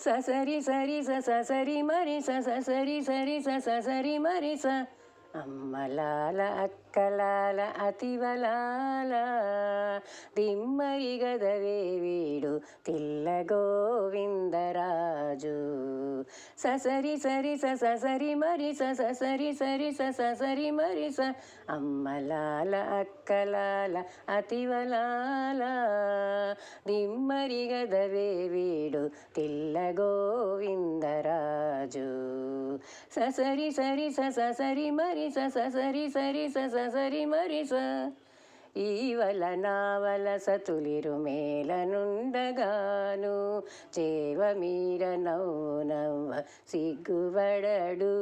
ససరి సరి ససరి మరి ససరి సరి ససరి మరి స అమ్మలాల అక్కలాల అతివలాల దిమ్మరి గదవే వీడు తిల్ల గోవిందరాజు ససరి సరి ససరి మరి ససరి సరి ససరి మరి స అమ్మలాల అక్కలాల అతివలాల దిమ్మరి గదవే వీడు తిల్ల గోవిందరాజు ససరి సరి ససరి మరి ససరి సరి ససరి మరి స ఈవల నావల సతులిరు మేలనుండగాను చేవ మీర నవ్వ సిగ్గువడడు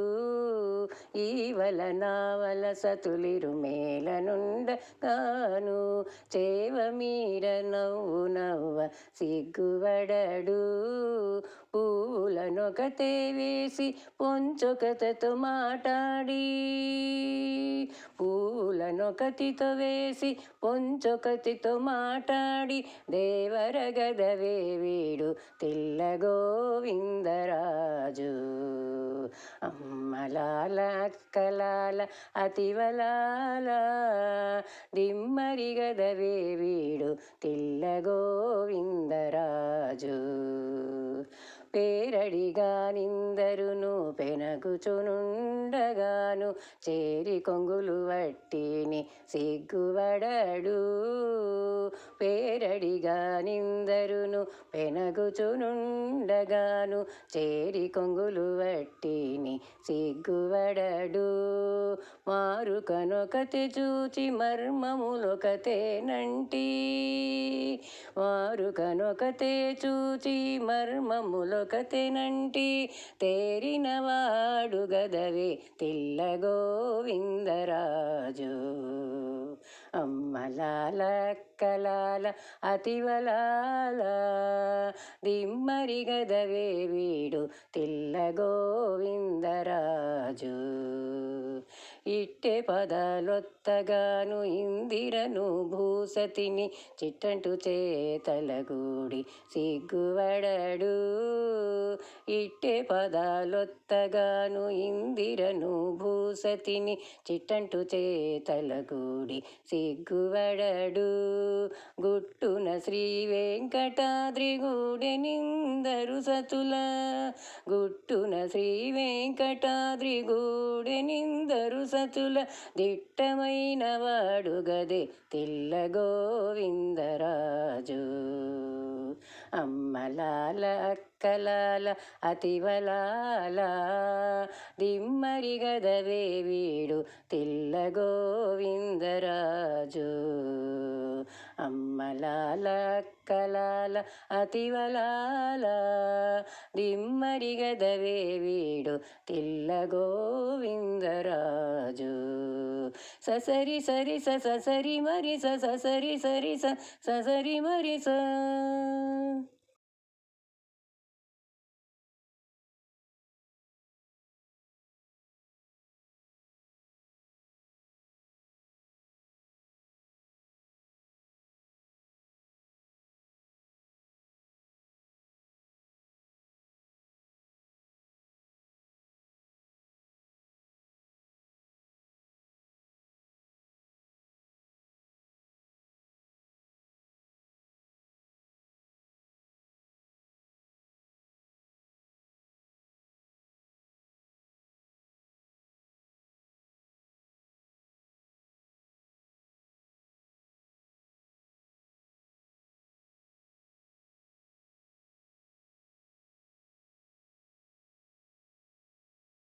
ఈవల నావల సతులిరు మేలనుండగాను చేవ మీర నవ్వ సిగ్గువడడు పూలనొకతే వేసి పొంచొకతతో మాట్లాడి పూలనొకతితో వేసి పొంచొకతితో మాట్లాడి దేవర గదవే వీడు తిల్ల గోవిందరాజు అమ్మలాల అక్కలాల అతివలాల దిమ్మరి గదవే వీడు తిల్ల గోవిందరాజు పేరడిగా నిందరును పెనగుచునుండగాను చేరి కొంగులు వట్టిని సిగ్గువడడు పేరడిగా నిందరును పెనగుచునుండగాను చేరి కొంగులు వట్టిని సిగ్గువడడు మారుకనొకతే చూచి మర్మములొకతేనంటి మారుకనొకతే చూచి మర్మములొకతేనంటి తేరినవాడు గదవే తిల్ల గోవిందరాజు అమ్మలాల అక్కలాల అతివలాల దిమ్మరి గదవే వీడు తిల్ల గోవిందరాజు ఇట్టె పదాలొత్తగాను ఇందిరను భూసతిని చిట్టంటు చేతలగూడి సిగ్గువడడు ఇట్టె పదాలొత్తగాను ఇందిరను భూసతిని చిట్టంటు చేతలగూడి సిగ్గువడడు గుట్టున శ్రీ వెంకటాద్రి గూడెనిందరు సతుల గుట్టున శ్రీ వెంకటాద్రి గూడెనిందరు సతుల దిట్టమైన వాడు గదే తిల్ల గోవిందరాజు అమ్మలాల అక్కలాల అతివలాల దిమ్మరి గదవే వీడు తిల్ల గోవిందరాజు అమ్మలాల అక్కలాల అతివలాల దిమ్మరి గదవే వీడు తిల్ల గోవిందరాజు ససరి సరి ససరి మరి ససరి సరి ససరి మరి స